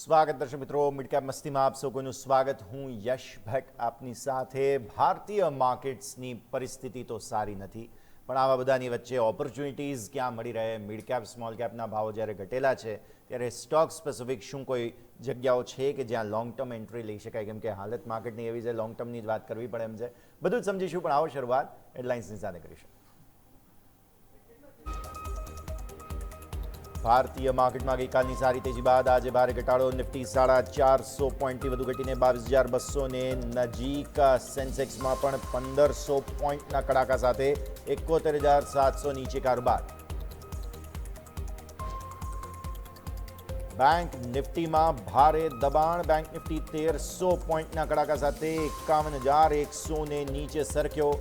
સ્વાગત દર્શક મિત્રો, મિડકેપ મસ્તીમાં આપ સૌ કોઈનું સ્વાગત. હું યશ ભટ્ટ આપની સાથે. ભારતીય માર્કેટ્સની પરિસ્થિતિ તો સારી નથી, પણ આવા બધાની વચ્ચે ઓપોર્ચ્યુનિટીઝ ક્યાં મળી રહે. મિડકેપ સ્મોલ કેપના ભાવો જ્યારે ઘટેલા છે ત્યારે સ્ટોક સ્પેસિફિક શું કોઈ જગ્યાઓ છે કે જ્યાં લોંગ ટર્મ એન્ટ્રી લઈ શકાય, કેમ કે હાલત માર્કેટની એવી છે, લોંગ ટર્મની જ વાત કરવી પડે એમ છે. બધું જ સમજીશું, પણ આવો શરૂઆત હેડલાઇન્સની સાથે કરીશું. ભારતીય માર્કેટમાં ગઈકાલની સારી તેજી બાદ આજે ભારે ઘટાડો. નિફ્ટી 450 પોઈન્ટથી વધુ ઘટીને 22,200 નજીક. સેન્સેક્સમાં પણ 1,500 પોઈન્ટના કડાકા સાથે 71,700 નીચે કારોબાર. બેંક નિફ્ટીમાં ભારે દબાણ. બેંક નિફ્ટી 1,300 પોઈન્ટના કડાકા સાથે 51,100 નીચે સરક્યો.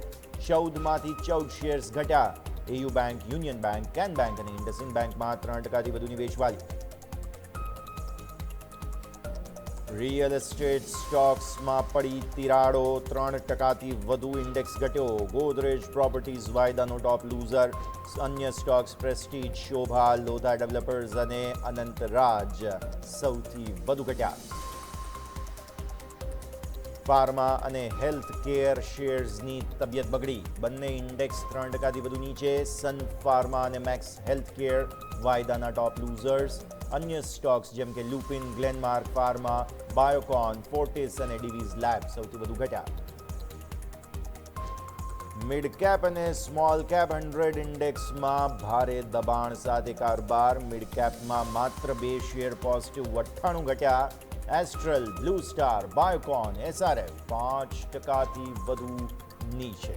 14માંથી 14 શેર્સ ઘટ્યા. AU bank, union bank, can bank અને ઇન્ડસઇન્ડ બેંકમાં 3% વધુની વેચવાલી. રિયલ એસ્ટેટ સ્ટોક્સમાં પડી તિરાડો. 3%થી વધુ ઇન્ડેક્સ ઘટ્યો. ગોદરેજ પ્રોપર્ટીઝ વાયદાનો ટોપ લૂઝર. અન્ય stocks prestige, Sobha, Lodha developers અને અનંતરાજ સૌથી વધુ ઘટ્યા. ફાર્મા અને હેલ્થ કેર શેર્સની તબિયત બગડી. બંને ઇન્ડેક્સ 3%થી વધુ નીચે. સન ફાર્મા અને મેક્સ હેલ્થ કેર વાયદાના ટોપ લૂઝર્સ. અન્ય સ્ટોક્સ જેમ કે લુપિન, ગ્લેનમાર્ક ફાર્મા, બાયોકોન, ફોર્ટિસ અને ડીવીઝ લેબ સૌથી વધુ ઘટ્યા. મિડ કેપ અને સ્મોલ કેપ 100 ઇન્ડેક્સમાં ભારે દબાણ સાથે કારોબાર. મિડ કેપમાં માત્ર 2 શેર પોઝિટિવ, 98 ઘટ્યા. Astral, blue star, Biocon, SRF 5%થી વધુ નીચે.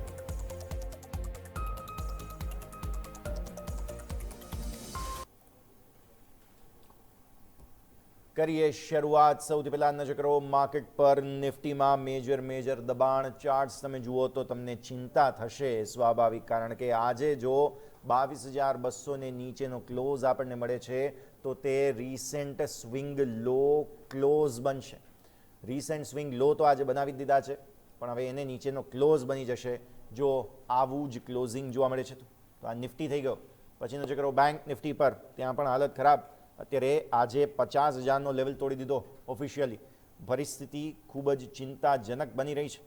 કરીએ શરૂઆત. સૌથી પહેલા નજર કરો માર્કેટ પર. નિફ્ટીમાં મેજર દબાણ. ચાર્ટ્સ તમે જુઓ તો તમને ચિંતા થશે, સ્વાભાવિક, કારણ કે આજે જો 22,200 નીચેનો ક્લોઝ આપણને મળે છે તો તે રિસેન્ટ સ્વિંગ લો ક્લોઝ બનશે. રિસેન્ટ સ્વિંગ લો તો આજે બનાવી દીધા છે, પણ હવે એને નીચેનો ક્લોઝ બની જશે જો આવું જ ક્લોઝિંગ જોવા મળે છે તો. આ નિફ્ટી થઈ ગયો. પછી નજર કરો બેંક નિફ્ટી પર. ત્યાં પણ હાલત ખરાબ. અત્યારે આજે 50,000નો લેવલ તોડી દીધો ઓફિશિયલી. પરિસ્થિતિ ખૂબ જ ચિંતાજનક બની રહી છે.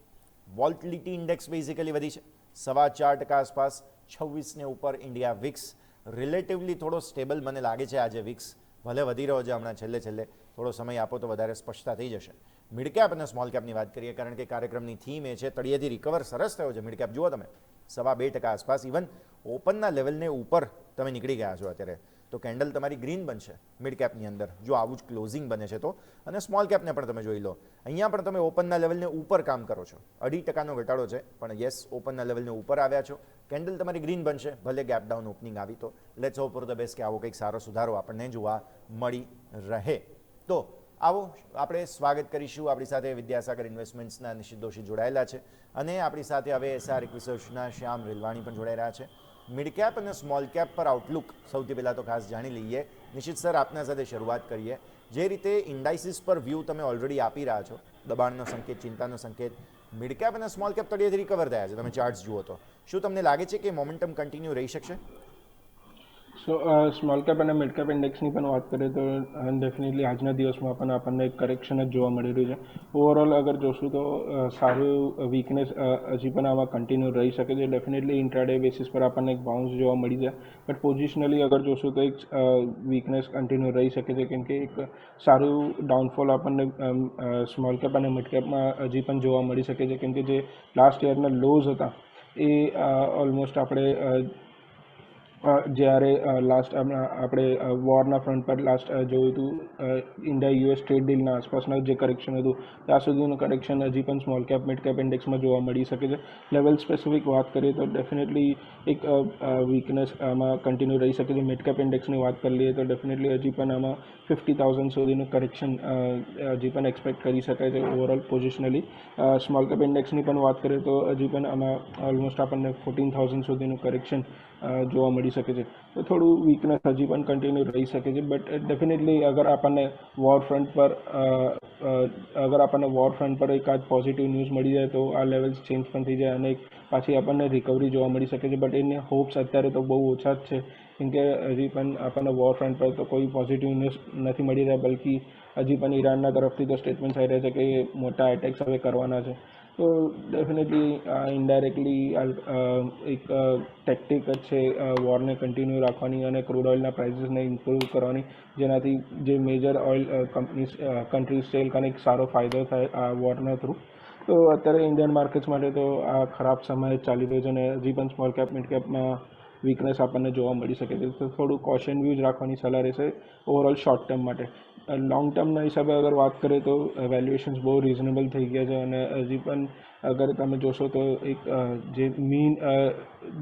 વોલ્ટિલિટી ઇન્ડેક્સ બેઝિકલી વધી છે 4.25% આસપાસ. 26ને ઉપર ઇન્ડિયા વિક્સ રિલેટિવલી થોડો સ્ટેબલ મને લાગે છે. આજે વિક્સ ભલે વધી રહ્યો છે હમણાં છેલ્લે થોડો સમય આપો તો વધારે સ્પષ્ટતા થઈ જશે. મિડકેપ અને સ્મોલ કેપની વાત કરીએ, કારણ કે કાર્યક્રમની થીમ એ છે તળિયેથી રિકવર સરસ થયો છે. મિડકેપ જુઓ તમે 2.25% આસપાસ. ઇવન ઓપનના લેવલને ઉપર તમે નીકળી ગયા છો અત્યારે, તો કેન્ડલ તમારી ગ્રીન બનશે મિડ કેપની અંદર જો આવું જ ક્લોઝિંગ બને છે તો. અને સ્મોલ કેપને પણ તમે જોઈ લો, અહીંયા પણ તમે ઓપનના લેવલને ઉપર કામ કરો છો. 2% ઘટાડો છે, પણ યસ, ઓપનના લેવલને ઉપર આવ્યા છો. કેન્ડલ તમારી ગ્રીન બનશે, ભલે ગેપ ડાઉન ઓપનિંગ આવી તો. Let's hope for the best કે આવો કંઈક સારો સુધારો આપણને જોવા મળી રહે. તો આવો આપણે સ્વાગત કરીશું. આપણી સાથે વિદ્યાસાગર ઇન્વેસ્ટમેન્ટ્સના નિશિત દોશી જોડાયેલા છે, અને આપણી સાથે હવે એસઆર રિસર્ચના શ્યામ રેલવાણી પણ જોડાઈ રહ્યા છે. મિડ કેપ અને સ્મોલ કેપ પર આઉટલુક સૌથી પહેલાં તો ખાસ જાણી લઈએ. નિશિત સર, આપના સાથે શરૂઆત કરીએ. જે રીતે ઇન્ડાઇસિસ પર વ્યૂ તમે ઓલરેડી આપી રહ્યા છો, દબાણનો સંકેત, ચિંતાનો સંકેત, મિડ કેપ અને સ્મોલ કેપ તળિયેથી રિકવર થયા છે તમે ચાર્ટ્સ જુઓ તો. શું તમને લાગે છે કે મોમેન્ટમ કન્ટિન્યુ રહી શકશે? સો સ્મોલ કેપ અને મિડ કેપ ઇન્ડેક્સની પણ વાત કરીએ તો ડેફિનેટલી આજના દિવસમાં પણ આપણને એક કરેક્શન જ જોવા મળી રહ્યું છે. ઓવરઓલ અગર જોશું તો સારું વીકનેસ હજી પણ આમાં કન્ટિન્યુ રહી શકે છે. ડેફિનેટલી ઇન્ટ્રાડે બેસિસ પર આપણને એક બાઉન્સ જોવા મળી જાય, બટ પોઝિશનલી અગર જોશું તો એક વીકનેસ કન્ટિન્યુ રહી શકે છે, કેમ કે એક સારું ડાઉનફોલ આપણને સ્મોલ કેપ અને મિડ કેપમાં હજી પણ જોવા મળી શકે છે, કેમ કે જે લાસ્ટ યરના લોઝ હતા એ ઓલમોસ્ટ આપણે જ્યારે લાસ્ટ આપણે વોરના ફ્રન્ટ પર લાસ્ટ જોયું હતું, ઇન્ડિયા યુએસ ટ્રેડ ડીલના આસપાસના જે કરેક્શન હતું ત્યાં સુધીનું કરેક્શન હજી પણ સ્મોલ કેપ મિડ કેપ ઇન્ડેક્સમાં જોવા મળી શકે છે. લેવલ સ્પેસિફિક વાત કરીએ તો ડેફિનેટલી એક વીકનેસ આમાં કન્ટિન્યુ રહી શકે છે. મિડ કેપ ઇન્ડેક્સની વાત કરી લઈએ તો ડેફિનેટલી હજી પણ આમાં 50,000 સુધીનું કરેક્શન હજી પણ એક્સપેક્ટ કરી શકાય છે ઓવરઓલ પોઝિશનલી. સ્મોલ કેપ ઇન્ડેક્સની પણ વાત કરીએ તો હજી પણ આમાં ઓલમોસ્ટ આપણને 14,000 સુધીનું કરેક્શન જોવા મળી શકે છે. તો થોડું વીકનેસ હજી પણ કન્ટિન્યુ રહી શકે છે, બટ ડેફિનેટલી અગર આપણને વોર ફ્રન્ટ પર એકાદ પોઝિટિવ ન્યૂઝ મળી જાય તો આ લેવલ્સ ચેન્જ પણ થઈ જાય અને પાછી આપણને રિકવરી જોવા મળી શકે છે. બટ એને હોપ્સ અત્યારે તો બહુ ઓછા જ છે, કેમ કે હજી પણ આપણને વોર ફ્રન્ટ પર તો કોઈ પોઝિટિવ ન્યૂઝ નથી મળી રહ્યા, બલ્કિ હજી પણ ઈરાનના તરફથી તો સ્ટેટમેન્ટ્સ આવી રહ્યા છે કે મોટા એટેક્સ હવે કરવાના છે. તો ડેફિનેટલી ઇનડાયરેક્ટલી એક ટેક્ટિક જ છે વોરને કન્ટિન્યુ રાખવાની અને ક્રૂડ ઓઇલના પ્રાઇસીસને ઇમ્પ્રૂવ કરવાની, જેનાથી જે મેજર ઓઇલ કન્ટ્રીઝ છે એ લોકોને એક સારો ફાયદો થાય આ વોરના થ્રુ. તો અત્યારે ઇન્ડિયન માર્કેટ્સ માટે તો આ ખરાબ સમય ચાલી રહ્યો છે અને હજી પણ સ્મોલ કેપ મિડ કેપમાં વીકનેસ આપણને જોવા મળી શકે છે. તો થોડું કોશન વ્યૂ જ રાખવાની સલાહ રહેશે ઓવરઓલ શોર્ટ ટર્મ માટે. લોંગ ટર્મના હિસાબે અગર વાત કરીએ તો વેલ્યુએશન્સ બહુ રિઝનેબલ થઈ ગયા છે અને હજી પણ અગર તમે જોશો તો એક જે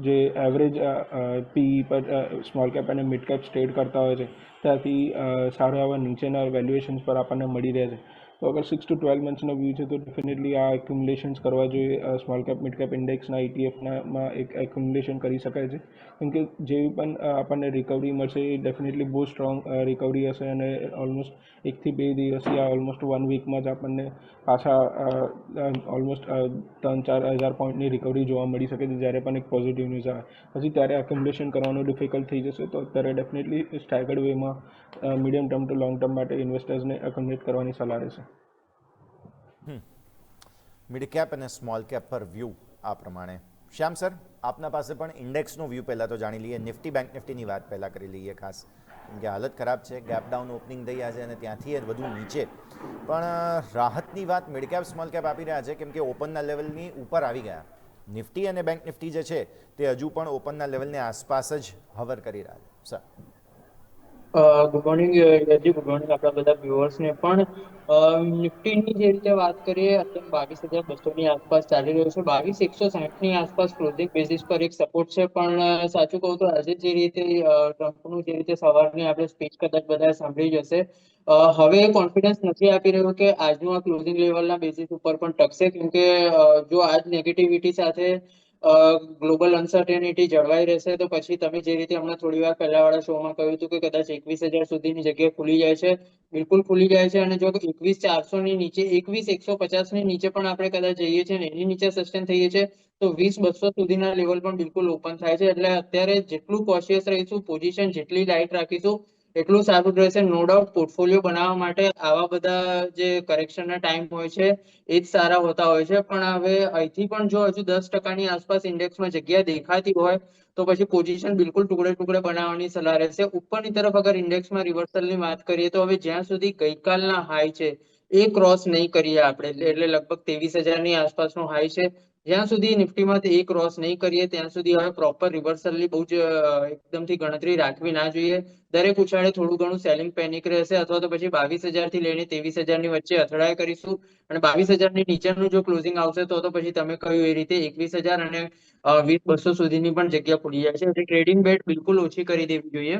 જે એવરેજ પી પર સ્મોલ કેપ અને મિડ કેપ ટ્રેડ કરતા હોય છે ત્યાંથી સારા એવા નીચેના વેલ્યુએશન્સ પર આપણને મળી રહે છે. તો અગર 6 to 12 મંથ્સનો વ્યૂ છે તો ડેફિનેટલી આ એક્યુમ્યુલેશન્સ કરવા જોઈએ. સ્મોલ કેપ મિડ કેપ ઇન્ડેક્સના ઇટીએફમાં એક એક્યુમ્યુલેશન કરી શકાય છે, કેમ કે જેવી પણ આપણને રિકવરી મળશે એ ડેફિનેટલી બહુ સ્ટ્રોંગ રિકવરી હશે અને ઓલમોસ્ટ 1 થી 2 દિવસ યા ઓલમોસ્ટ 1 વીકમાં જ આપણને પાછા ઓલમોસ્ટ 3-4 હજાર પોઈન્ટની રિકવરી જોવા મળી શકે છે જ્યારે પણ એક પોઝિટિવ ન્યૂઝ આવે. પછી ત્યારે એક્યુમ્યુલેશન કરવાનું ડિફિકલ્ટ થઈ જશે. તો અત્યારે ડેફિનેટલી સ્ટેગર્ડ વેમાં medium term to long term માટે ઇન્વેસ્ટર્સને એક્યુમ્યુલેટ કરવાની સલાહ રહેશે. મિડ કેપ અને સ્મોલ કેપ પર વ્યૂ આ પ્રમાણે. શ્યામ સર, આપના પાસે પણ ઇન્ડેક્સનો વ્યૂ પહેલાં તો જાણી લઈએ. નિફ્ટી બેંક નિફ્ટીની વાત પહેલાં કરી લઈએ ખાસ, કેમ કે હાલત ખરાબ છે, ગેપ ડાઉન ઓપનિંગ થઈ રહ્યા છે અને ત્યાંથી વધુ નીચે. પણ રાહતની વાત મિડ કેપ સ્મોલ કેપ આપી રહ્યા છે, કેમ કે ઓપનના લેવલની ઉપર આવી ગયા. નિફ્ટી અને બેંક નિફ્ટી જે છે તે હજુ પણ ઓપનના લેવલની આસપાસ જ હવર કરી રહ્યા છે. સર ગુડ મોર્નિંગ યજી, ગુડ મોર્નિંગ આપણા બધા વ્યુઅર્સને પણ. નિફ્ટીની જે રીતે વાત કરીએ અત્યારે 22,200 ની આસપાસ ચાલી રહ્યો છે. 22,160 ની આસપાસ ક્લોઝિંગ બેઝિસ પર એક સપોર્ટ છે. પણ સાચું કહું તો આજે જે રીતે ટ્રમ્પનું જે રીતે સવારની આપણે સ્પીચ કદાચ બધા સાંભળી જશે, હવે કોન્ફિડન્સ નથી આપી રહ્યો કે આજનું આ ક્લોઝિંગ લેવલના બેઝિસ ઉપર પણ ટકશે, કેમકે જો આજ નેગેટિવિટી સાથે ગ્લોબલ અનસર્ટેનિટી જળવાઈ રહેશે તો પછી તમે જે રીતે હમણાં થોડી વાર પહેલા વાળા શોમાં કહ્યું હતું કે કદાચ 21,000 સુધીની જગ્યા ખુલી જાય છે, બિલકુલ ખુલી જાય છે. અને જો 21,400 ની નીચે 21,150 ની નીચે પણ આપણે કદાચ જઈએ છીએ ને એની નીચે સસ્ટેન થઈએ છીએ તો 20,200 સુધીના લેવલ પણ બિલકુલ ઓપન થાય છે. એટલે અત્યારે જેટલું કોશિયસ રહીશું, પોઝિશન જેટલી લાઇટ રાખીશું એટલું સારું રહેશે. નો ડાઉટ પોર્ટફોલિયો બનાવવા માટે આવા બધા જે કરેક્શનના ટાઈમ હોય છે એ જ સારા હોતા હોય છે. પણ હવે અહીંથી પણ જો હજુ 10% આસપાસ ઇન્ડેક્સમાં જગ્યા દેખાતી હોય તો પછી પોઝિશન બિલકુલ ટુકડે ટુકડે બનાવવાની સલાહ રહેશે. ઉપરની તરફ અગર ઇન્ડેક્સમાં રિવર્સલની વાત કરીએ તો હવે જ્યાં સુધી ગઈકાલના હાઈ છે એ ક્રોસ નહીં કરીએ આપણે, એટલે લગભગ 23,000 ની આસપાસનો હાઈ છે, જ્યાં સુધી નિફ્ટીમાં એ ક્રોસ નહીં કરીએ ત્યાં સુધી હવે પ્રોપર રિવર્સલની બહુ જ એકદમથી ગણતરી રાખવી ના જોઈએ. દરેક ઉછાળે થોડું ઘણું સેલિંગ પેનિક રહેશે અથવા તો પછી 22,000 થી લઈને 23,000 ની વચ્ચે અથડાઈ કરીશું અને 22,000 ની નીચેનું જો ક્લોઝિંગ આવશે તો પછી તમે કહ્યું એ રીતે 21,000 અને 20,200 સુધીની પણ જગ્યા ખુલી જાય છે. એટલે ટ્રેડિંગ બેટ બિલકુલ ઓછી કરી દેવી જોઈએ.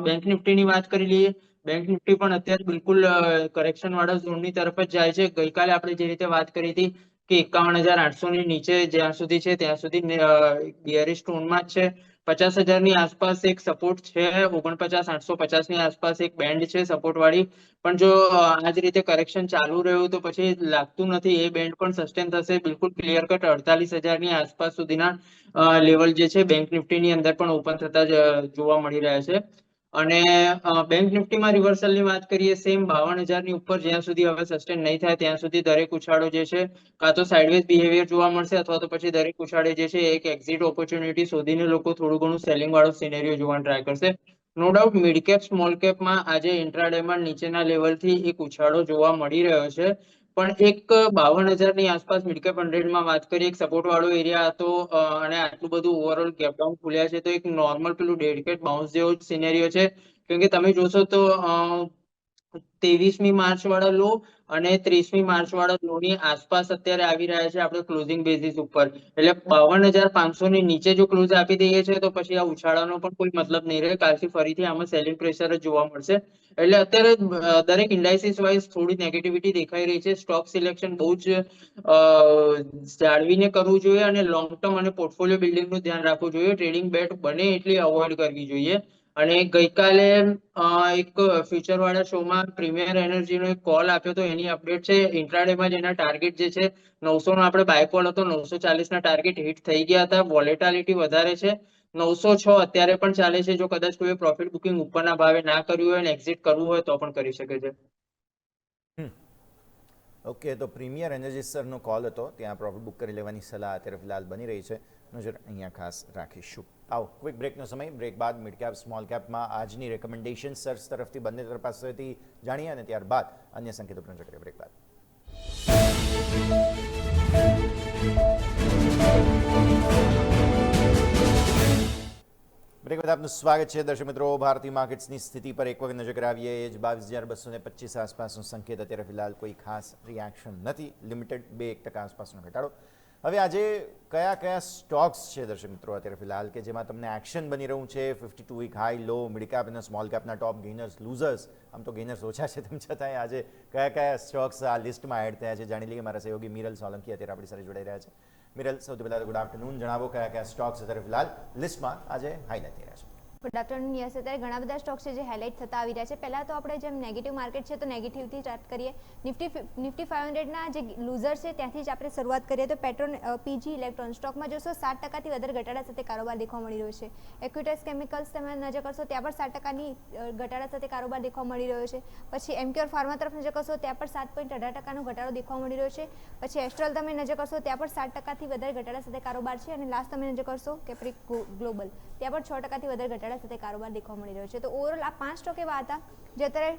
બેંક નિફ્ટીની વાત કરી લઈએ. બેંક નિફ્ટી પણ અત્યારે બિલકુલ કરેક્શન વાળા ઝોનની તરફ જ જાય છે. ગઈકાલે આપણે જે રીતે વાત કરી હતી કે 51,800 ની નીચે જ્યાં સુધી છે ત્યાં સુધી બિયરિશ ટોનમાં જ છે. 50,000 ની આસપાસ એક સપોર્ટ છે, 49,850 ની આસપાસ એક બેન્ડ છે સપોર્ટ વાળી. પણ જો આ જ રીતે કરેક્શન ચાલુ રહ્યું તો પછી લાગતું નથી એ બેન્ડ પણ સસ્ટેન થશે. બિલકુલ ક્લિયર કટ 48,000 ની આસપાસ સુધીના લેવલ જે છે બેંક નિફ્ટીની અંદર પણ ઓપન થતા જ જોવા મળી રહ્યા છે. અને બેંક નિફ્ટીમાં રિવર્સલની વાત કરીએ, સેમ 52,000 ની ઉપર જ્યાં સુધી હવે સસ્ટેન નહીં થાય ત્યાં સુધી દરેક ઉછાળો જે છે કાં તો સાઇડવેઝ બિહેવિયર જોવા મળશે અથવા તો પછી દરેક ઉછાળે જે છે એક એક્ઝિટ ઓપોર્ચ્યુનિટી શોધીને લોકો થોડું ઘણું સેલિંગ વાળો સિનેરિયો જોવાનો ટ્રાય કરશે. No doubt mid cap small કેપમાં આજે ઇન્ટ્રાડેમાં નીચેના લેવલથી એક ઉછાળો જોવા મળી રહ્યો છે. પણ એક 52,000 ની આસપાસ મિડ કેપ 100માં વાત કરીએ, એક સપોર્ટ વાળો એરિયા હતો અને આટલું બધું ઓવરઓલ ગેપ ડાઉન ખુલ્યા છે તો એક નોર્મલ પેલું ડેડિકેટ બાઉન્સ જેવો જ સિનેરિયો છે. કેમકે તમે જોશો તો 23મી માર્ચ વાળા લો અને 30મી માર્ચ વાળા લો ની આસપાસ અત્યારે આવી રહ્યા છે આપણે ક્લોઝિંગ બેઝિસ ઉપર. એટલે 52,500 ની નીચે જો ક્લોઝ આપી દઈએ છે તો પછી આ ઉછાળાનો પણ કોઈ મતલબ નહીં રહે. કાલથી ફરીથી આમાં સેલિંગ પ્રેશર જ જોવા મળશે. એટલે અત્યારે દરેક ઇન્ડાઇસિસ વાઇઝ થોડી નેગેટિવિટી દેખાઈ રહી છે. સ્ટોક સિલેક્શન બહુ જ જાળવીને કરવું જોઈએ અને લોંગ ટર્મ અને પોર્ટફોલિયો બિલ્ડિંગનું ધ્યાન રાખવું જોઈએ. ટ્રેડિંગ બેટ બને એટલી અવોઇડ કરવી જોઈએ. અને ગઈકાલે એક ફ્યુચર વાળા શોમાં પ્રીમિયર એનર્જીનો એક કોલ આપ્યો તો એની અપડેટ છે. ઇન્ટ્રાડેમાં જેના ટાર્ગેટ જે છે 900 નો આપણે બાય કોલ હતો, 940 ના ટાર્ગેટ હિટ થઈ ગયા હતા. વોલેટાલિટી વધારે છે. 906 અત્યારે પણ ચાલે છે. જો કદાચ કોઈ પ્રોફિટ બુકિંગ ઉપરના ભાવે ના કર્યું હોય અને એક્ઝિટ કરવું હોય તો પણ કરી શકે છે. ઓકે, તો પ્રીમિયર એનર્જીસરનો કોલ હતો, ત્યાં પ્રોફિટ બુક કરી લેવાની સલાહ અત્યારે ફિલહાલ બની રહી છે, નજર અહીંયા ખાસ રાખીશું. આવો ક્વિક બ્રેકનો સમય, બ્રેક બાદ મિડ કેપ સ્મોલ કેપમાં આજની રેકમેન્ડેશન સર્ચ તરફથી બંને તરફ પાસેથી જાણીએ અને ત્યારબાદ અન્ય સંકેતો પર નજર કરીએ. બ્રેક બાદ બ્રેક બાદ આપનું સ્વાગત છે દર્શક મિત્રો. ભારતીય માર્કેટ્સની સ્થિતિ પર એક વખત નજર કરાવીએ. એ જ 22,225 આસપાસનો સંકેત. અત્યારે ફિલહાલ કોઈ ખાસ રિએક્શન નથી, લિમિટેડ 2% આસપાસનો ઘટાડો. હવે આજે કયા કયા સ્ટોક્સ છે દર્શક મિત્રો અત્યારે ફિલહાલ કે જેમાં તમને એક્શન બની રહ્યું છે? 52 week high low, mid cap અને સ્મોલ કેપના ટોપ ગેઇનર્સ, લૂઝર્સ. આમ તો ગેઇનર્સ ઓછા છે, તેમ છતાંય આજે કયા કયા સ્ટોક્સ આ લિસ્ટમાં એડ થયા છે જાણી લઈએ. મારા સહયોગી મિરલ સોલંકી અત્યારે આપણી સાથે જોડાઈ રહ્યા છે. મિરલ, સૌથી પહેલાં ગુડ આફ્ટરનૂન. જણાવો કયા કયા સ્ટોક્સ અત્યારે ફિલહાલ લિસ્ટમાં આજે હાઇલાઇટ થઈ રહ્યા છે? Good afternoon. યસ, અત્યારે ઘણા બધા સ્ટોક્સ છે જે હાઇલાઇટ થતા આવી રહ્યા છે. પહેલાં તો આપણે જેમ નેગેટિવ માર્કેટ છે તો નેગેટિવથી સ્ટાર્ટ કરીએ. નિફ્ટી 500ના જે લૂઝર છે ત્યાંથી જ આપણે શરૂઆત કરીએ તો પીજી ઇલેક્ટ્રોન સ્ટોકમાં જોશો 7%થી વધારે ઘટાડા સાથે કારોબાર દેખવા મળી રહ્યો છે. એક્વિટેક્સ કેમિકલ્સ તમે નજર કરશો ત્યાં પણ 7%ની ઘટાડા સાથે કારોબાર દેખવા મળી રહ્યો છે. પછી એમક્યોર ફાર્મા તરફ નજર કરશો ત્યાં પણ 7.18%નો ઘટાડો દેખવા મળી રહ્યો છે. પછી એસ્ટ્રલ તમે નજર કરશો ત્યાં પણ 7%થી વધારે ઘટાડા સાથે કારોબાર છે. અને લાસ્ટ તમે નજર કરશો કેપ્રિક ગ્લોબલ ત્યાં પણ 6%થી વધારે ઘટાડા સાથે કારોબાર દેખવા મળી રહ્યો છે. તો ઓવરઓલ આ 5 સ્ટોક એવા હતા જે અત્યારે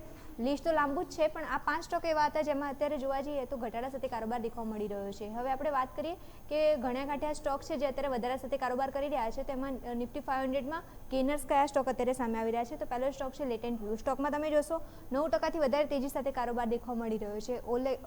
લિસ્ટ તો લાંબુ જ છે, પણ આ 5 સ્ટોક એવા હતા જેમાં અત્યારે જોવા જઈએ તો ઘટાડા સાથે કારોબાર દેખવા મળી રહ્યો છે. હવે આપણે વાત કરીએ કે ઘણા ગાંઠિયા સ્ટોક છે જે અત્યારે વધારા સાથે કારોબાર કરી રહ્યા છે. તેમાં નિફ્ટી 500માં ગેઇનર્સ કયા સ્ટોક અત્યારે સામે આવી રહ્યા છે? તો પહેલો સ્ટોક છે લેટેન્ટ વ્યૂ. સ્ટોકમાં તમે જોશો 9%થી વધારે તેજી સાથે કારોબાર દેખવા મળી રહ્યો છે.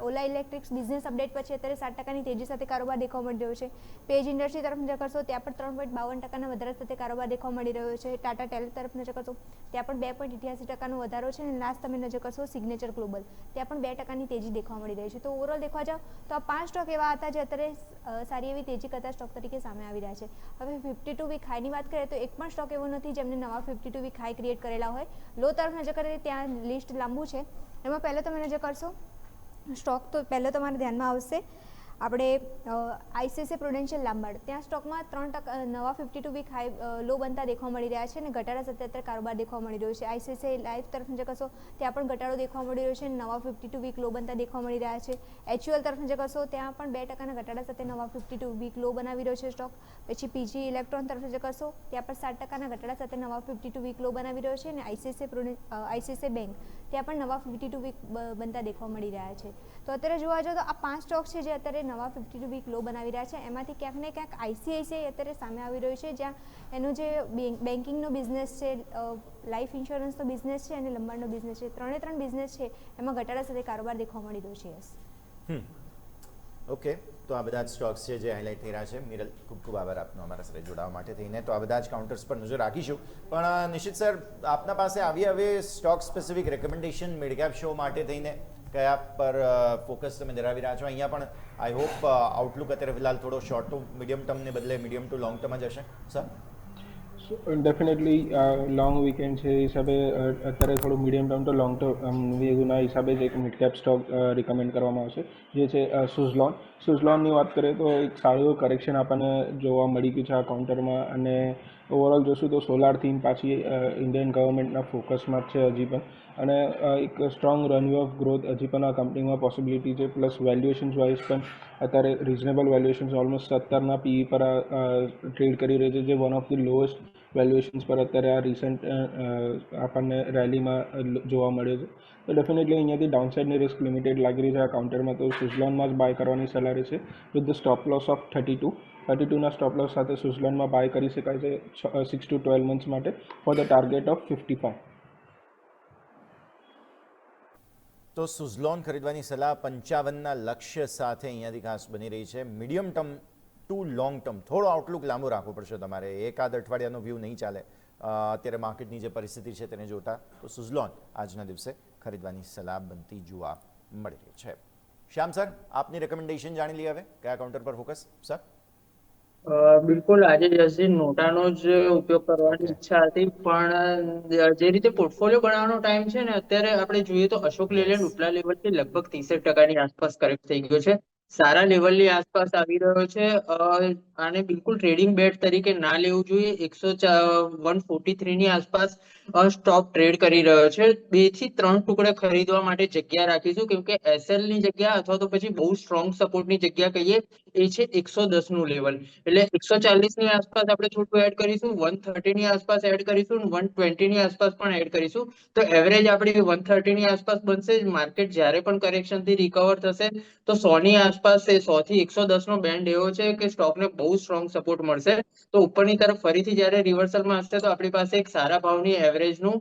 ઓલા ઇલેક્ટ્રિક્સ બિઝનેસ અપડેટ પછી અત્યારે 7%ની તેજી સાથે કારોબાર દેખવા મળી રહ્યો છે. પેજ ઇન્ડસ્ટ્રી તરફ નજર કરશો ત્યાં પણ 3.52%ના વધારા સાથે કારોબાર દેખવા મળી રહ્યો છે. ટાટા ટેલ તરફ નજર કરશો ત્યાં પણ 2.88%નો વધારો છે. અને લાસ્ટ તમે નજર કરશો સિગ્નેચર ગ્લોબલ ત્યાં પણ 2%ની તેજી દેખવા મળી રહી છે. તો ઓવરઓલ દેખવા જાવ તો આ 5 સ્ટોક એવા હતા જે અત્યારે સારી એવી તેજી કરતા સ્ટોક તરીકે સામે આવી રહ્યા છે. હવે 52 વીક હાઈની વાત કરીએ તો એક પણ સ્ટોક એવો નથી જેમને નવા 52 વીક હાઈ ક્રિએટ કરેલા હોય. લો તરફ નજર કરીએ ત્યાં લિસ્ટ લાંબુ છે. એમાં પહેલો તમે નજર કરશો સ્ટોક તો પહેલો તમારા ધ્યાનમાં આવશે આપણે આઈસીઆઈસીઆઈ પ્રુડેન્શિયલ લાંબાર્ડ. ત્યાં સ્ટોકમાં 3% નવા 52 વીક હાઈ લો બનતા દેખવા મળી રહ્યા છે અને ઘટાડા સાથે અત્યારે કારોબાર દેખવા મળી રહ્યો છે. આઈસીઆઈસીઆઈ લાઈફ તરફ નજર કરશો ત્યાં પણ ઘટાડો દેખવા મળી રહ્યો છે. નવા 52 વીક લો બનતા દેખવા મળી રહ્યા છે. એચયુએલ તરફ નજર કરશો ત્યાં પણ 2%ના ઘટાડા સાથે નવા 52 વીક લો બનાવી રહ્યો છે સ્ટોક. પછી પીજી ઇલેક્ટ્રોન તરફ નજર કરશો ત્યાં પણ 7%ના ઘટાડા સાથે નવા 52 વીક લો બનાવી રહ્યો છે. અને આઈસીઆઈસીઆઈ બેંક ત્યાં પણ નવા 52 વીક બનતા દેખવા મળી રહ્યા છે. તો અત્યારે જોવા જાવ તો આ 5 સ્ટોક છે જે અત્યારે નવા 52 વીક લો બનાવી રહ્યા છે. એમાંથી ક્યાંક ને ક્યાંક આઈસીઆઈસીઆઈ અત્યારે સામે આવી રહ્યું છે જ્યાં એનું જે બેન્કિંગનો બિઝનેસ છે, લાઈફ ઇન્સ્યોરન્સનો બિઝનેસ છે અને લંબાડનો બિઝનેસ છે, ત્રણ બિઝનેસ છે એમાં ઘટાડા સાથે કારોબાર દેખવા મળી રહ્યો છે. યસ, ઓકે, તો આ બધા જ સ્ટોક્સ છે જે હાઇલાઇટ થઈ રહ્યા છે. મિરલ, ખૂબ ખૂબ આભાર આપનો અમારા સાથે જોડાવા માટે થઈને. તો આ બધા જ કાઉન્ટર્સ પર નજર રાખીશું. પણ નિશિત સર, આપના પાસે આવી હવે stock specific recommendation mid cap show માટે થઈને કયા પર ફોકસ તમે ધરાવી રહ્યા છો? અહીંયા પણ આઈ હોપ આઉટલુક અત્યારે ફિલહાલ થોડો શોર્ટ ટુ મીડિયમ ટર્મને બદલે મીડિયમ ટુ લોંગ ટર્મ જ હશે સર? ડેફિનેટલી લોંગ વીકેન્ડ છે એ હિસાબે અત્યારે થોડું medium term to long term વ્યૂના હિસાબે જ એક મિડ કેપ સ્ટોક રિકમેન્ડ કરવામાં આવશે જે છે સુઝલોન. સુઝલોનની વાત કરીએ તો એક સારું કરેક્શન આપણને જોવા મળી ગયું છે આ કાઉન્ટરમાં. અને ઓવરઓલ જોશું તો સોલાર થીમ પાછી ઇન્ડિયન ગવર્મેન્ટના ફોકસમાં જ છે હજી પણ. અને એક સ્ટ્રોંગ રનવે ઓફ ગ્રોથ હજી પણ આ કંપનીમાં પોસિબિલિટી છે. પ્લસ વેલ્યુએશન્સ વાઇઝ પણ અત્યારે રિઝનેબલ વેલ્યુએશન્સ ઓલમોસ્ટ 17ના પીઈ પર ટ્રેડ કરી રહી છે જે one of the lowest valuations પર અત્યારે આ રિસન્ટ આપણને રેલીમાં જોવા મળ્યો છે. તો ડેફિનેટલી અહીંયાથી ડાઉનસાઇડની રિસ્ક લિમિટેડ લાગી રહી છે આ કાઉન્ટરમાં. તો સુઝલોનમાં જ બાય કરવાની સલાહ રહેશે with the stop loss of 32ના સ્ટોપ લોસ સાથે સુઝલોનમાં બાય કરી શકાય છે 6 to 12 મંથ્સ માટે ફોર ધ ટાર્ગેટ ઓફ 55. તો સુઝલોન ખરીદવાની સલાહ 55ના લક્ષ્ય સાથે અહીંયાથી ખાસ બની રહી છે. Medium term to long term થોડો આઉટલુક લાંબો રાખવો પડશે તમારે. એકાદ અઠવાડિયાનો વ્યૂ નહીં ચાલે અત્યારે માર્કેટની જે પરિસ્થિતિ છે તેને જોતા. તો સુઝલોન આજના દિવસે ખરીદવાની સલાહ બનતી જોવા મળી રહી છે. શ્યામ સર, આપની રેકમેન્ડેશન જાણી લઈએ હવે. કયા કાઉન્ટર પર ફોકસ સર? બિલકુલ, આજે જસજી નોટાનો જ ઉપયોગ કરવાની ઈચ્છા હતી, પણ જે રીતે પોર્ટફોલિયો બનાવવાનો ટાઈમ છે ને અત્યારે આપણે જોઈએ તો અશોક લેલેન્ડ ઉપલા લેવલથી લગભગ 30% આસપાસ કરેક્ટ થઈ ગયો છે. સારા લેવલની આસપાસ આવી રહ્યો છે. આને બિલકુલ ટ્રેડિંગ બેટ તરીકે ના લેવું જોઈએ. 143 ની આસપાસ સ્ટોક ટ્રેડ કરી રહ્યો છે. 2 થી 3 ટુકડે ખરીદવા માટે જગ્યા રાખીશું, કેમ કે એસએલ ની જગ્યા અથવા તો પછી બહુ સ્ટ્રોંગ સપોર્ટની જગ્યા કહીએ એ છે 110 નું લેવલ. એટલે 140 ની આસપાસ આપણે થોડું એડ કરીશું, 130 ની આસપાસ એડ કરીશું, 120 ની આસપાસ પણ એડ કરીશું. તો એવરેજ આપણી 130 ની આસપાસ બનશે. માર્કેટ જ્યારે પણ કરેક્શન થી રિકવર થશે તો 100 ની આસપાસ, 100 થી 110 નો બેન્ડ એવો છે કે સ્ટોકને બહુ સ્ટ્રોંગ સપોર્ટ મળશે. તો ઉપરની તરફ ફરીથી જ્યારે રિવર્સલમાં હશે તો આપણી પાસે એક સારા ભાવની એવરેજનું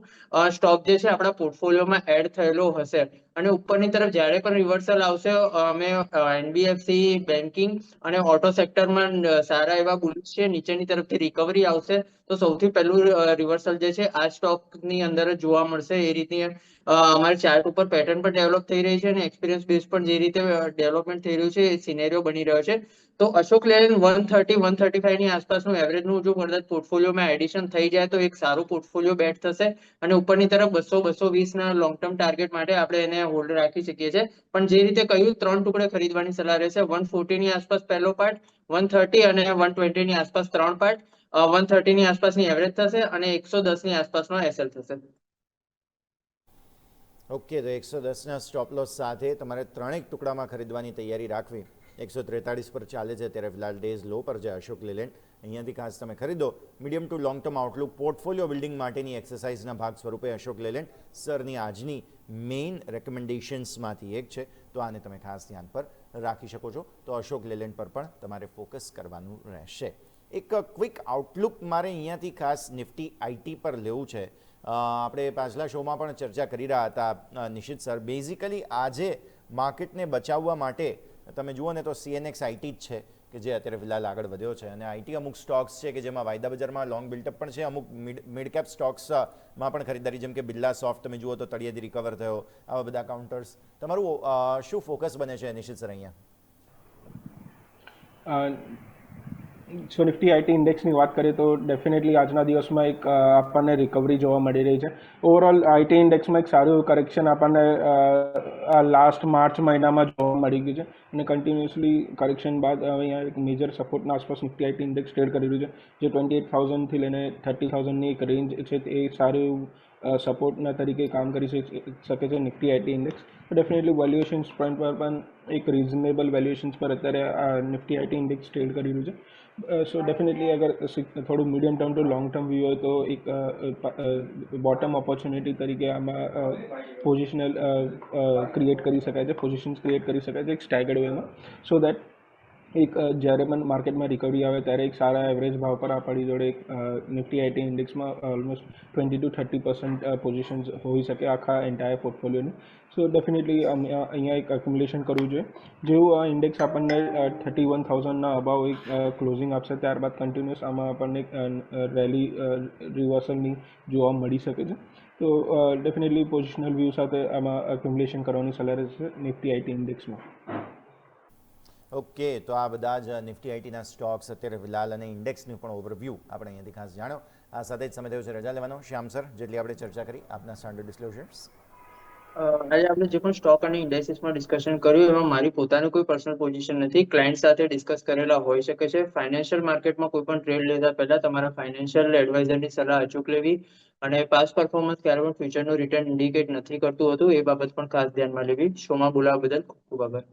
સ્ટોક જે છે આપણા પોર્ટફોલિયોમાં એડ થયેલો હશે. અને ઉપરની તરફ જ્યારે પણ રિવર્સલ આવશે, અમે એનબીએફસી, બેન્કિંગ અને ઓટો સેક્ટરમાં સારા એવા બુલિશ છે. નીચેની તરફથી રિકવરી આવશે તો સૌથી પહેલું રિવર્સલ જે છે આ સ્ટોકની અંદર જ જોવા મળશે. એ રીતની અમારી ચાર્ટ ઉપર પેટર્ન પણ ડેવલપ થઈ રહી છે અને એક્સપિરિયન્સ બેઝ પણ જે રીતે ડેવલપમેન્ટ થઈ રહ્યું છે એ સિનેરિયો બની રહ્યો છે. તો અશોક લેલેન્ડ 130, 135 ની આસપાસનું એવરેજનું જો કદાચ પોર્ટફોલિયોમાં એડિશન થઈ જાય તો એક સારું પોર્ટફોલિયો બેટ થશે. અને ઉપરની તરફ 200-220 ના લોંગ ટર્મ ટાર્ગેટ માટે આપણે એને હોલ્ડ રાખી શકીએ છીએ. પણ જે રીતે કહ્યું, 3 ટુકડે ખરીદવાની સલાહ રહેશે. 140 ની આસપાસ પહેલો પાર્ટ, 130 અને 120 ની આસપાસ 3 પાર્ટ, 130 ની આસપાસની એવરેજ થશે અને 110 ની આસપાસનો એસએલ થશે. ઓકે, તો 110ના સ્ટોપ લોસ સાથે તમારે ત્રણેક ટુકડામાં ખરીદવાની તૈયારી રાખવી. 143 પર ચાલે છે ત્યારે ફિલહાલ ડેઝ લો પર છે અશોક લેલેન્ડ. અહીંયાથી ખાસ તમે ખરીદો. Medium two long term Outlook portfolio building માટેની એક્સરસાઇઝના ભાગ સ્વરૂપે અશોક લેલેન્ડ સરની આજની મેઇન રેકમેન્ડેશન્સમાંથી એક છે. તો આને તમે ખાસ ધ્યાન પર રાખી શકો છો. તો અશોક લેલેન્ડ પર પણ તમારે ફોકસ કરવાનું રહેશે. એક ક્વિક આઉટલુક મારે અહીંયાથી ખાસ નિફ્ટી આઈટી પર લેવું છે. આપણે પાછલા શોમાં પણ ચર્ચા કરી રહ્યા હતા નિશિત સર. બેઝિકલી આજે માર્કેટને બચાવવા માટે તમે જુઓ ને તો સીએનએક્સ આઈટી જ છે કે જે અત્યારે ફિલહાલ આગળ વધ્યો છે. અને આઈટી અમુક સ્ટોક્સ છે કે જેમાં વાયદા બજારમાં લોંગ બિલ્ટઅપ પણ છે. અમુક મિડ કેપ સ્ટોક્સમાં પણ ખરીદારી, જેમ કે બિરલા સોફ્ટ તમે જુઓ તો તળિયેથી રિકવર થયો. આવા બધા કાઉન્ટર્સ. તમારું શું ફોકસ બને છે નિશિત સર અહીંયા? સો નિફ્ટી આઈટી ઇન્ડેક્સની વાત કરીએ તો ડેફિનેટલી આજના દિવસમાં એક આપણને રિકવરી જોવા મળી રહી છે. ઓવરઓલ આઈટી ઇન્ડેક્સમાં એક સારું કરેક્શન આપણને લાસ્ટ માર્ચ મહિનામાં જોવા મળી ગયું છે અને કન્ટિન્યુઅસલી કરેક્શન બાદ અહીંયા એક મેજર સપોર્ટના આસપાસ નિફ્ટી આઈટી ઇન્ડેક્સ ટ્રેડ કરી રહ્યું છે. જે 28,000થી લઈને 30,000ની એક રેન્જ છે એ સારું સપોર્ટના તરીકે કામ કરી શકે છે Nifty IT index. Definitely valuations point પર પણ એક રીઝનેબલ વેલ્યુએશન્સ પર અત્યારે નિફ્ટી આઈટી ઇન્ડેક્સ ટ્રેડ કરી રહ્યું છે. સો ડેફિનેટલી અગર થોડું medium term to long term view હોય તો એક બોટમ ઓપોર્ચ્યુનિટી તરીકે આમાં પોઝિશનલ ક્રિએટ કરી શકાય છે, પોઝિશન્સ ક્રિએટ કરી શકાય છે એક સ્ટેગર્ડ વેમાં. સો દેટ એક જ્યારે પણ માર્કેટમાં રિકવરી આવે ત્યારે એક સારા એવરેજ ભાવ પર આપણી જોડે નિફ્ટી આઈટી ઇન્ડેક્સમાં ઓલમોસ્ટ 20-30% પોઝિશન્સ હોઈ શકે આખા એન્ટાયર પોર્ટફોલિયોની. સો ડેફિનેટલી અહીંયા એક એક્યુમ્યુલેશન કરવું જોઈએ. જેવું આ ઇન્ડેક્સ આપણને 31,000ના અબાવ એક ક્લોઝિંગ આપશે ત્યારબાદ કન્ટિન્યુઅસ આમાં આપણને રેલી રિવર્સલની જોવા મળી શકે છે. તો ડેફિનેટલી પોઝિશનલ વ્યૂ સાથે આમાં એક્યુમ્યુલેશન કરવાની સલાહ રહેશે નિફ્ટી આઈટી ઇન્ડેક્સમાં. ઓકે, તો આ બધા જ નિફ્ટી આઈટીના સ્ટોક્સ અત્યારે ફિલહાલ અને ઇન્ડેક્સનું પણ ઓવરવ્યૂ આપણે અહીંયાથી ખાસ જાણ્યો. આ સાથે જ સમય થયો છે રજા લેવાનો. શ્યામ સર, જેટલી આપણે ચર્ચા કરી આપના સ્ટાન્ડર્ડ ડિસ્ક્લોઝર્સ. આજે આપણે જે પણ સ્ટોક અને ઇન્ડેક્સીસમાં ડિસ્કશન કર્યું એમાં મારી પોતાની કોઈ પર્સનલ પોઝિશન નથી. ક્લાયન્ટ સાથે ડિસ્કસ કરેલા હોઈ શકે છે. ફાઇનાન્શિયલ માર્કેટમાં કોઈ પણ ટ્રેડ લેતા પહેલા તમારા ફાઇનાન્શિયલ એડવાઇઝરની સલાહ અચૂક લેવી અને પાસ્ટ પરફોર્મન્સ ક્યારે પણ ફ્યુચરનું રિટર્ન ઇન્ડિકેટ નથી કરતું હતું એ બાબત પણ ખાસ ધ્યાનમાં લેવી. શોમાં બોલાવવા બદલ ખૂબ ખૂબ આભાર.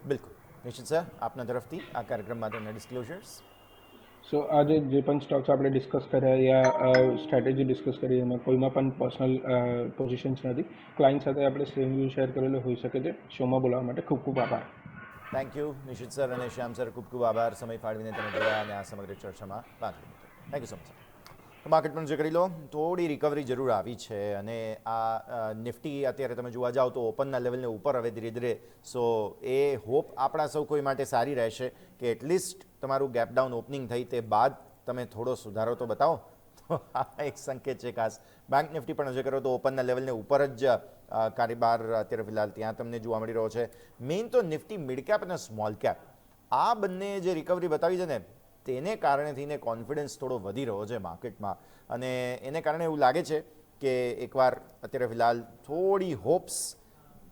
બિલકુલ નિશ્ચિત સર, આપના તરફથી આ કાર્યક્રમ માટેના ડિસ્ક્લોઝર્સ. સો આજે જે પણ સ્ટોક્સ આપણે ડિસ્કસ કર્યા યા સ્ટ્રેટેજી ડિસ્કસ કરી એમાં કોઈમાં પણ પર્સનલ પોઝિશન્સ નથી. ક્લાયન્ટ સાથે આપણે સેમ વ્યૂ શેર કરેલો હોઈ શકે છે. શોમાં બોલાવવા માટે ખૂબ ખૂબ આભાર. થેન્ક યુ નિશિત સર અને શ્યામ સર, ખૂબ ખૂબ આભાર સમય ફાળવીને તમે જોયા અને આ સમગ્ર ચર્ચામાં ભાગ લીધો. Thank you so much sir. Market પણ જે કરી લો થોડી રિકવરી જરૂર આવી છે અને આ નિફ્ટી અત્યારે તમે જોવા જાઓ તો ઓપનના લેવલને ઉપર હવે ધીરે ધીરે. સો એ હોપ આપણા સૌ કોઈ માટે સારી રહેશે કે એટલીસ્ટ તમારું ગેપ ડાઉન ઓપનિંગ થઈ તે બાદ તમે થોડો સુધારો તો બતાવો. તો આ એક સંકેત છે ખાસ. બેંક નિફ્ટી પણ જે કરો તો ઓપનના લેવલને ઉપર જ કારોબાર અત્યારે ફિલહાલ ત્યાં તમને જોવા મળી રહ્યો છે. મેઇન તો નિફ્ટી મિડ કેપ અને સ્મોલ કેપ આ બંને જે રિકવરી બતાવી છે ને તેને કારણે થઈને કોન્ફિડન્સ થોડો વધી રહ્યો છે માર્કેટમાં અને એને કારણે એવું લાગે છે કે એકવાર અત્યારે ફિલહાલ થોડી હોપ્સ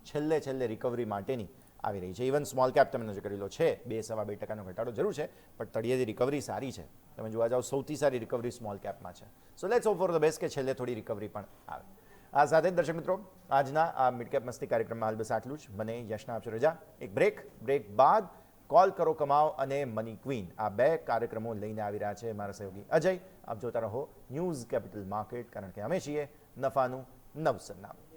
છેલ્લે રિકવરી માટેની આવી રહી છે. ઇવન સ્મોલ કેપ તમે નજર કરેલો છે 2.2% ઘટાડો જરૂર છે, પણ તળિયેથી રિકવરી સારી છે. તમે જોવા જાઓ સૌથી સારી રિકવરી સ્મોલ કેપમાં છે. So let's hope for the best કે છેલ્લે થોડી રિકવરી પણ આવે. આ સાથે જ દર્શક મિત્રો આજના આ મિડ કેપ મસ્તી કાર્યક્રમમાં હાલ બસ આટલું જ. મને યશના આપશે રજા. એક બ્રેક બાદ કોલ કરો કમાઓ અને મની ક્વીન આ 2 કાર્યક્રમો લઈને આવી રહ્યા છે મારા સહયોગી અજય. આપ જોતા રહો ન્યૂઝ કેપિટલ માર્કેટ, કારણ કે અમે છીએ નફાનું નવ સરનામું.